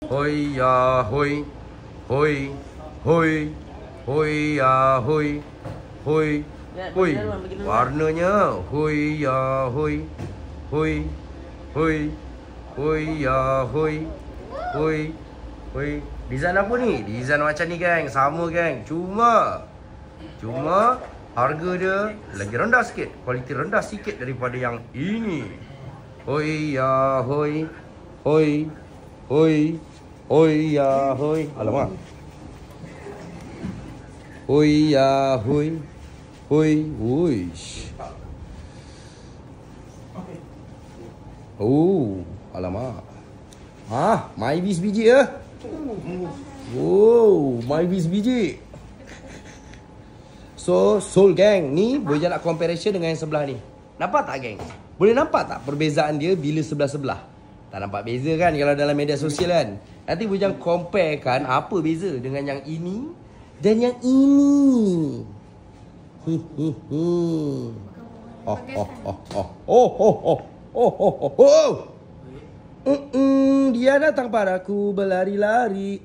Hoi ya hoi. Hoi. Hoi. Hoi ya hoi. Hoi. Hoi. Warnanya hoi ya hoi. Hoi. Hoi. Hoi ya hoi. Hoi. Hoi. Design apa ni? Design macam ni geng. Sama geng. Cuma harga dia lagi rendah sikit. Kualiti rendah sikit daripada yang ini. Hoi ya hoi. Hoi. Hoi. Hoi ya hoi. Alamak. Hoi ya hoi. Hoi. Wuish. Oh, alamak. Myvis biji ya. Oh, Myvis biji. So, Soul gang ni boleh nak comparison dengan yang sebelah ni. Nampak tak geng? Boleh nampak tak perbezaan dia bila sebelah-sebelah? Tak nampak beza kan kalau dalam media sosial kan? Nanti Bujang compare kan apa beza dengan yang ini dan yang ini. Dia datang padaku berlari-lari.